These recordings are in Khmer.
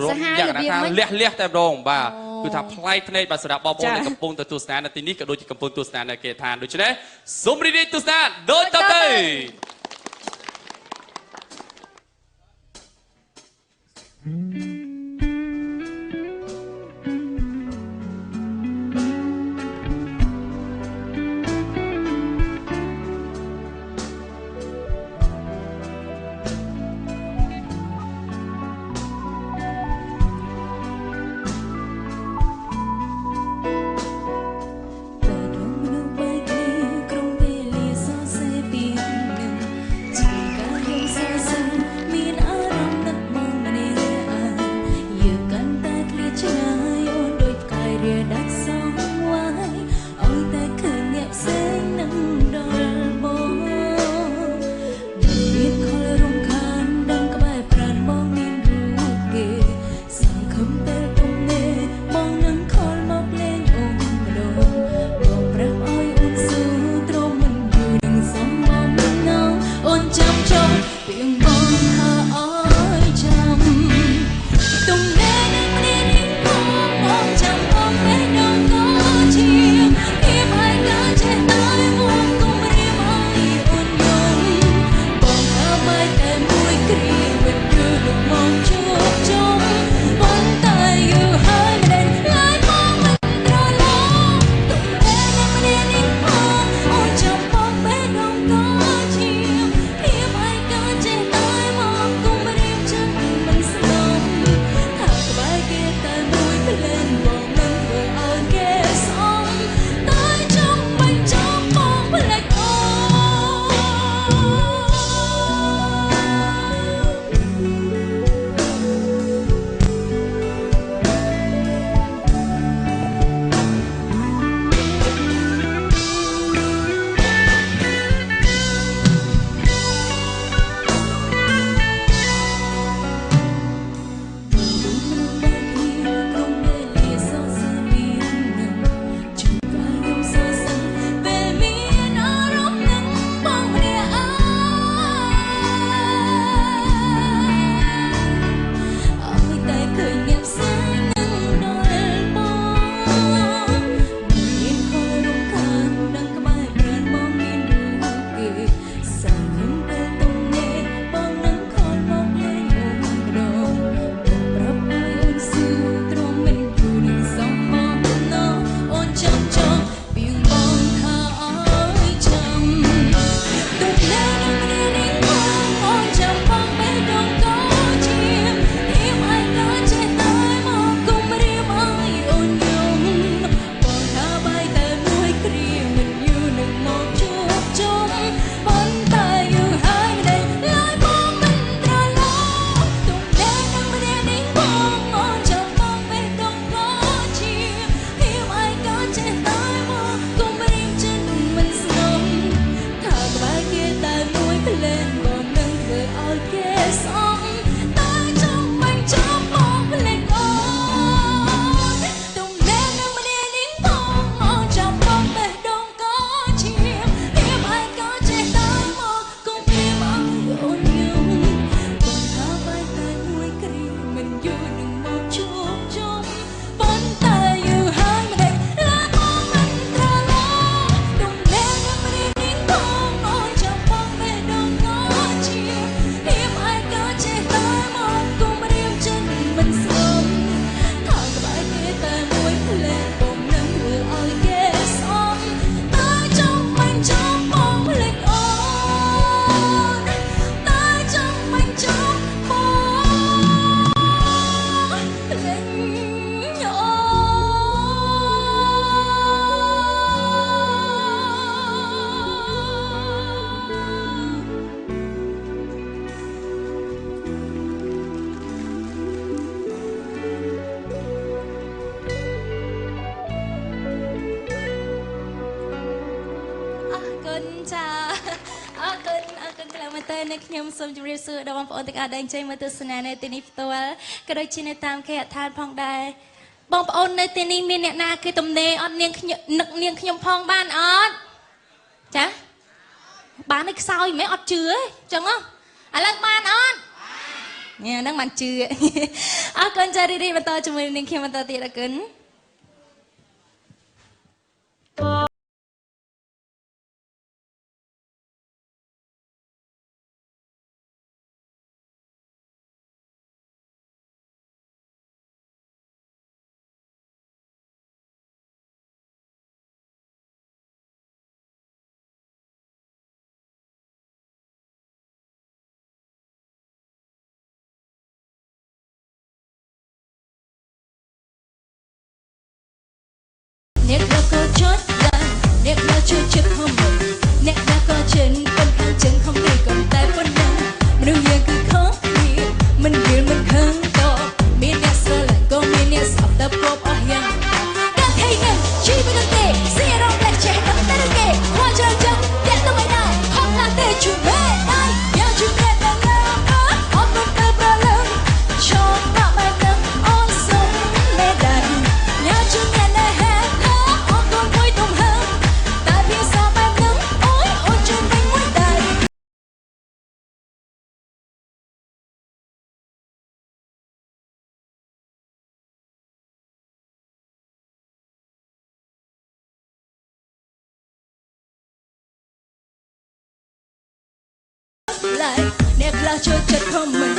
รวมอย่างนะครับเลี้ยแต่โรงบ่าคือทำพลายในบัสระบอบในกำปงตัวตุสนาในที่นี้ก็โดยกำปงตุสนาในเกทานโดยเฉพาะสมริดีตุสนาโดยตัดเลยในขยมสมจุริสุดาวน์ปอนติกาแดงใจมาตุสนาในตีนิฟตัวก็โดยชินตามแค่ทานพองได้บองปอนในตีนี้มีเนี่ยนาคือตมเนออดเนียงนึกเนียงขยมพองบ้านออดจ้ะบ้านในซอยไม่อดเชื้อจังอ่ะอะไรบ้านออด ញ៉ាហ្នឹងមិនជឿអរគុណចារីរីបន្តជាមួយនឹងខ្ញុំបន្តទៀតអរគុណអ្នកក៏ជួយដែរអ្នកក៏ជួយចិត្តហមអ្នកក៏ចិនប៉ុនខាងចិនខំនេះក៏តែប៉ុណ្ណឹងមនុស្សយើងគឺខុសគ្នាមិនយល់មិនខឹងតមានអ្នកស្រឡាញ់ក៏មានអ្នកស្អប់តែពពអស់យ៉ាងកាត់ឲ្យនឹងជីវិតទេសេរ៉ូប្លែកចេះដល់តែគេខ្វល់ច្រើនចឹងតែទៅមិនដែរហត់ណាស់ទេជួយមែនដែរយកជួយតែដល់អត់មិនទៅប្រឡឹងឈប់មកបែបហ្នឹងអូនសុំមែនដែរយកជួយតែណាអ្នកខ្លះចូលចិត្តខមមិន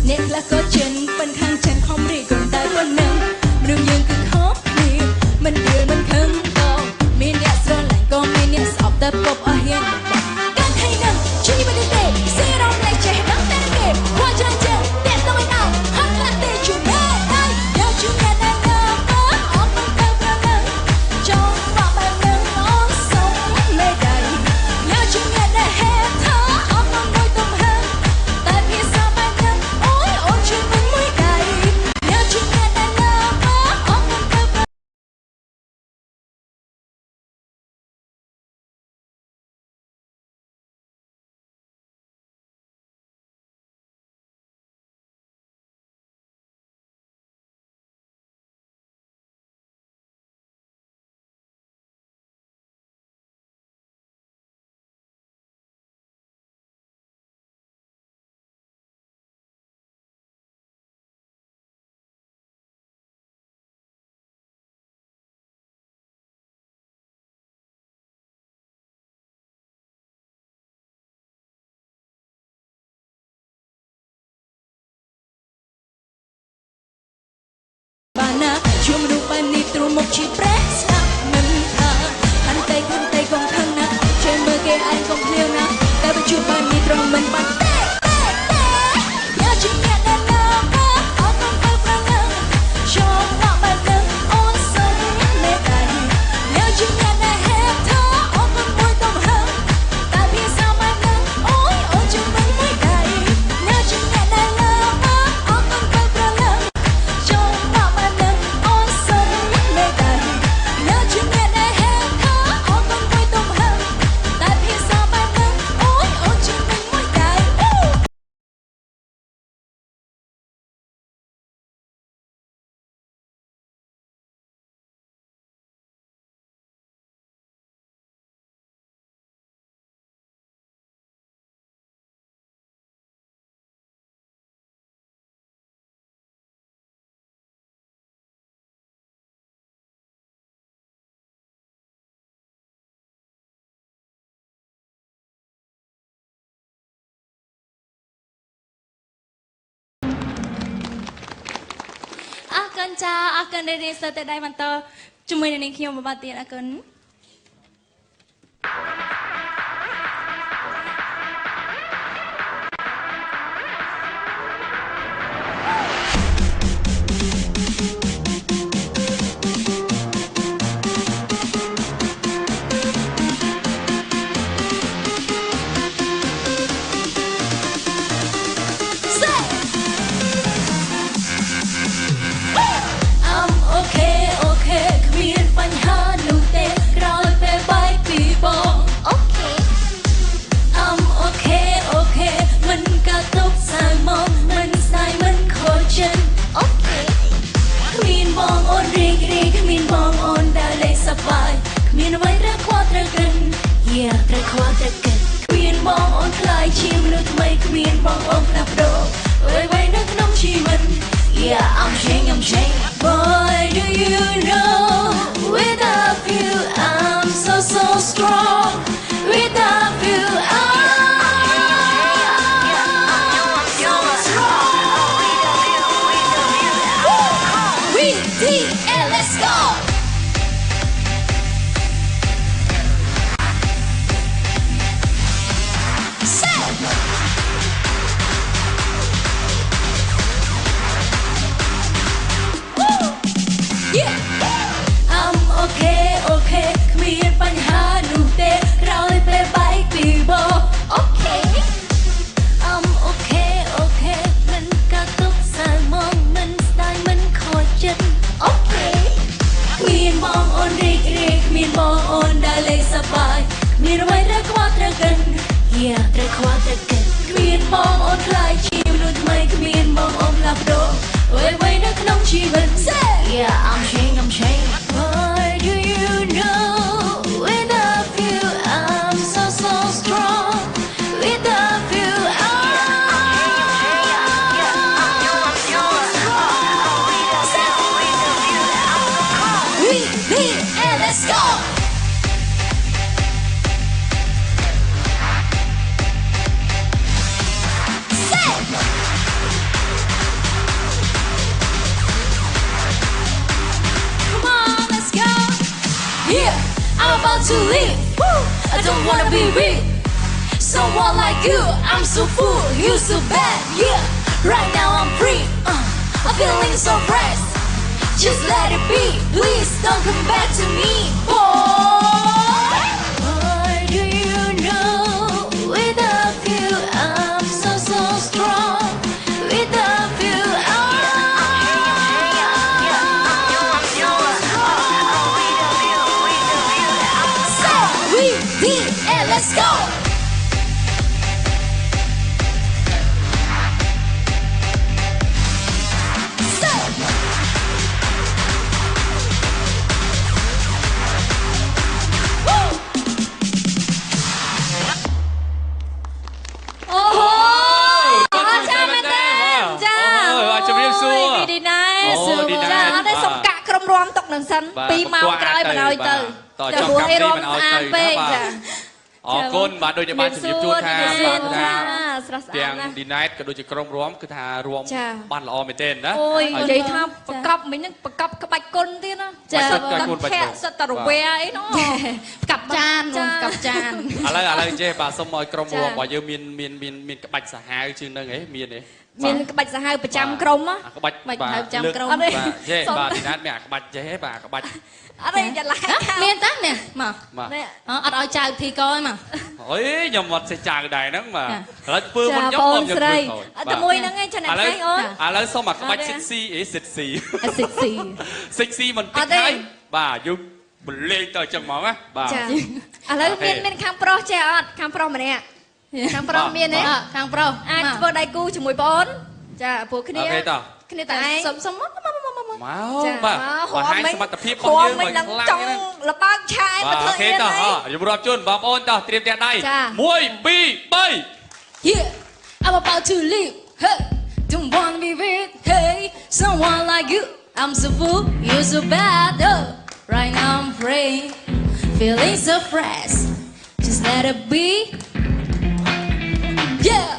អ្នកខ្លះក៏ចិនប៉ុនខាងចិនខំរីកតែប៉ុណ្ណឹងមនុស្សយើងគឺខុសគ្នាមិនយល់មិនខឹងតមានអ្នកស្រឡាញ់ក៏មានអ្នកស្អប់តែពពអស់យ៉ាងកាត់ឲ្យនឹងជីវិតទេសេរ៉ូប្លែកចេះដល់តែគេខ្វល់ច្រើនចឹងតែទៅមិនដែរហត់ខ្លះទេជួយមែនដែរយកជួយតែណាអត់មិនទៅប្រឡឹងចង់មកបែបហ្នឹងអូនសុំមែនដែរយកជួយតែណាហេតុថាអត់មិនមួយទំហឹងតែភាសាបែបហ្នឹងអូយអូនជួយមិនមួយដែរយកជួយតែណាអត់មិនទៅបានណាជួមមនុស្សបែបនេះទ្រូមុខជាប្រេះស្ដាប់មិនថាខាន់តែកុំខឹងណាជួយមើលគេឯងកុំភ្លាវណាតែបើជួបបែបនេះត្រង់មិនបានតែយកជាអ្នកដែលណាអត់មិនទៅប្រឡឹងចូលមកបែបហ្នឹងអូនសុំមែនដែរយកជាអ្នកដែលហេតុថាអត់មិនមួយទំហឹងតែភាសាបែបហ្នឹងអូយអូនជួយមិនមួយដែរយកជាអ្នកដែលណាអត់មិនទៅប្រឡឹងចូលមកបែបហ្នឹងអូនសុំមែនដែរយកជាអ្នកដែលហេតុថាអត់មិនមួយទំហឹងតែភាសាបែបហ្នឹងអូយអូនជួយមិនមួយដែរអរគុណចាអរគុណរៀនស្ទើរតែដៃបន្តជាមួយនឹងនាងខ្ញុំបន្តទៀតអរគុណមានអ្វីត្រូវខ្វល់ត្រូវកិនត្រូវខ្វល់ត្រូវកិនគ្មានបងអូនខ្លាយជាមនុស្សថ្មីគ្មានបងអូនផ្លាស់ប្ដូរអ្វីៗនៅ ชีวิต Yeah I'm changing Boy do you know Without you I'm so strong Without you I'm so strong We did and let's go I'm okay គ្មានបញ្ហានោះទេក្រោយពេលបែកពីបោ Okay I'm okay មិនកាត់ទុកសើមកមិនស្ដាយមិនខូចចិត្ត Okay គ្មានបងអូនរីករាយគ្មានបងអូនដែលលេងសប្បាយគ្មានអ្វីត្រូវខ្វល់ត្រូវកិន Yeah ត្រូវខ្វល់ត្រូវកិនគ្មានបងអូនខ្លាចជាមនុស្សថ្មីគ្មានបងអូនផ្លាស់ប្ដូរអ្វីនៅក្នុងជីវិត Yeah I'm changing Why do you know Without you I'm so strong Without you We need and let's go Yeah, I'm about to leave. I don't wanna be with someone like you. I'm so full, you so bad. Yeah, right now I'm free. I'm feeling so fresh. Just let it be. Please don't come back to me, boy. Why do you know? Without you, I'm so strong. Without you, and let's go! Bà đôi cho ba chụp chuột tha tiếng đi night cái đôi chỉ crom róm cứ tha róm ban là mày tên đó ôi vậy tham cặp mình những cặp cái bạch côn thế nó kẹt sật tàu que ấy nó cặp chanอะไรเจ๊bà xong rồi crom róm bà giờ miền cái bạch xả hai chương đây ấy miền ấy miền cái bạch xả hai bạch trăm crom á bạch trăm crom จ๊bà đi night mẹ bạch จ๊bà bạch ở đâyจะไล่ miền tát nè mà ở đây chào thì coi mà ôi nhầm mặt sẽ chào cái đó mà là phương mình nhóc ôm nhầm rồi tao môi nó nghe cho này hay ơi lấy xong mà các bạch sexy ấy sexy mình thích hay bà dùng mình lên tới chân máu á bà lấy miền khang pro che ọt khang pro mà nè khang pro miền đấy khang pro ai vừa đây cu chỉ mùi bốn chà phụ cái này cái này tại sống máu bà haiสมรรถភាពของយើងមិនខ្លាំងទេណា លបើកឆាយមកធ្វើអីហ្នឹងខ្ញុំរាប់ជូនបងប្អូនតោះត្រៀមទាំងដៃ1 2 3 Yeah I'm about to leave Hey don't wanna be with Hey someone like you I'm so full you so bad Right now I'm free Feeling so fresh Just let it be Yeah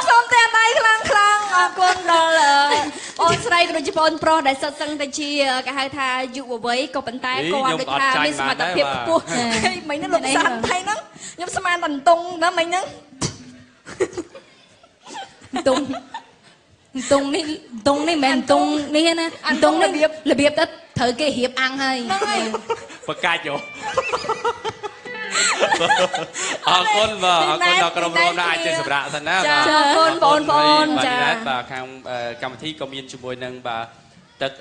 xong tên đây khlang con đó là ôn sray rồi chỉ ôn pro để sát sân tại chi cả hai tha dụ vào với câu bắn tay con được tha bên mà tập hiệp của mấy nó lục sàn thay nó nhưng sao mà thành tung đó mấy nó tung này mền tung đi nè tung là biệp đó thử cái hiệp ăn hay bật cay chỗ con là con rôm đã ai chơi sập rạ thật nè con bà khang cầm thi công viên chung môi nâng bà tật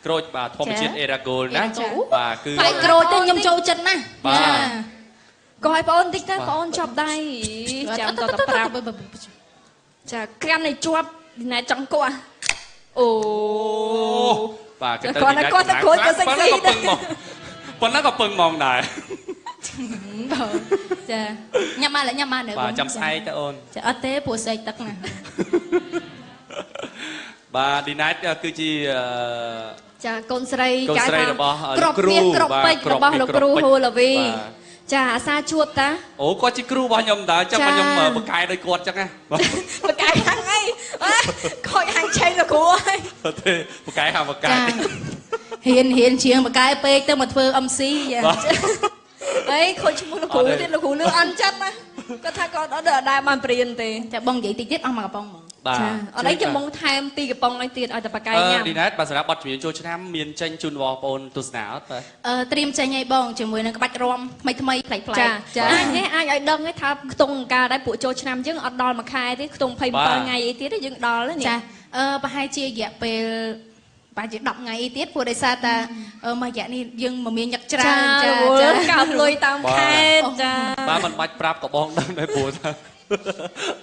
crôi bà thom chiết eragol nè bà cứ phải crôi tên nhom châu chân nè coi con thích thế con chọc đây chạm tao tập rap chà can này chua này trong cô à ồ bà cái con nó khối cho sexy đấy ប៉ុណ្ណឹងក៏ពឹងហ្មងដែរ ចាញ៉ាំបាននៅ បាទចាំស្អែកទៅអូន ចាអត់ទេព្រោះស្អែកទឹកណា បាទឌីណែតគឺជា ចាកូនស្រី កូនស្រីរបស់ ក្របមាសក្របពេជ្ររបស់លោកគ្រូហូឡាវីចាអាសាជួបតា អូគាត់ជាគ្រូរបស់ខ្ញុំដែរចឹងខ្ញុំបកកែដោយគាត់ចឹងណា បកកាយខាងអីខូចហាងឆេងលោកគ្រូអើយ ទេបកកែហាបកកែ ហ៊ានជាងបកាយពេកទៅមកធ្វើ MC ចា អីខូចឈ្មោះលោកគ្រូទៀតលោកគ្រូលឺអន់ចិត្តណាគាត់ថាគាត់អត់ដែរបានព្រៀនទេ ចាបងនិយាយតិចទៀតអស់មកកំប៉ុងហ្មង បាទ អត់អីចាំបងថែមទីកំប៉ុងឲ្យទៀតឲ្យតែបកកាយញ៉ាំ ឌីណែតបាទសម្រាប់បទចម្រៀងចូលឆ្នាំមានចេញជូនបងប្អូនទស្សនាអត់បាទ ត្រៀមចេញឲ្យបងជាមួយនឹងក្បាច់រាំថ្មីប្លែក ចាអាចទេអាចឲ្យដឹងថាខ្ទង់អង្ការដែរពួកចូលឆ្នាំយើងអត់ដល់មួយខែទេខ្ទង់27ថ្ងៃអីទៀតយើងដល់នេះ ចាប្រហែលជារយៈពេលប្រហែលជា10ថ្ងៃអីទៀតព្រោះដោយសារតែមួយរយៈនេះយើងមមាញឹកច្រើន ចាកើបលុយតាមខេត្តចា បាទមិនបាច់ប្រាប់ក៏បងដឹងដែរព្រោះថា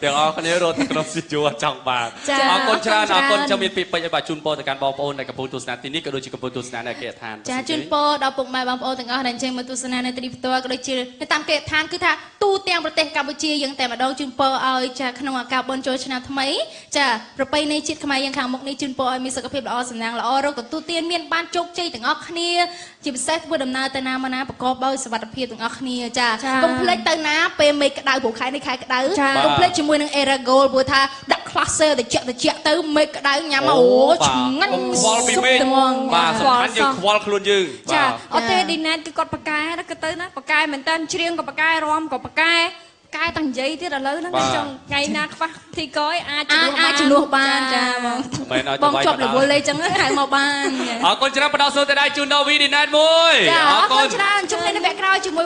ទាំងអស់គ្នារត់ទៅក្នុងស៊ីជូចង់បានអរគុណច្រើនអរគុណចាំមានពីពេជ្រឲ្យបាទជូនពរទៅកាន់បងប្អូនដែលកំពុងទស្សនាទីនេះក៏ដូចជាកំពុងទស្សនានៅគេឋាន ចាជូនពរដល់ពុកម៉ែបងប្អូនទាំងអស់ដែលចេញមកទស្សនានៅទីនេះផ្ទាល់ក៏ដូចជានៅតាមគេឋានគឺថាទូទាំងប្រទេសកម្ពុជាយើងតែម្ដងជូនពរឲ្យចាក្នុងឱកាសបុណ្យចូលឆ្នាំថ្មីចាប្រពៃណីជាតិខ្មែរយើងខាងមុខនេះជូនពរឲ្យមានសុខភាពល្អសំណាងល្អរកទទួលទានមានបានជោគជ័យទាំងអស់គ្នាជាពិសេសធ្វើដំណើរទៅណាមកណាប្រកបដោយសុវត្ថិភាពទាំងអស់គ្នាចាកុំភ្លេចទៅណាពេលមេឃក្តៅព្រោះខែនេះខែក្តៅកុំភ្លេចជាមួយនឹង Era Gold ព្រោះថាដាក់ cluster តិចទៅមេឃក្តៅញ៉ាំអូឆ្ងាញ់ ខ្វល់ពីមេឃបាទសំខាន់យើងខ្វល់ខ្លួនយើង ចាអត់ទេឌីណែតគឺគាត់បកកែទៅទៅណាបកកែមែនតើច្រៀងក៏បកកែរាំក៏បកកែកែតាំងនិយាយទៀតឥឡូវហ្នឹងចង់ថ្ងៃណាខ្វះធីកយអាចជំនួសបានចា មិនឲ្យ បងជាប់រវល់អីចឹងហៅមកបាន អរគុណច្រើនបដោះសូទៅដែរជូនដល់វីឌីណែតមួយ អរគុណច្រើនជួបគ្នានៅវគ្គក្រោយជាមួយ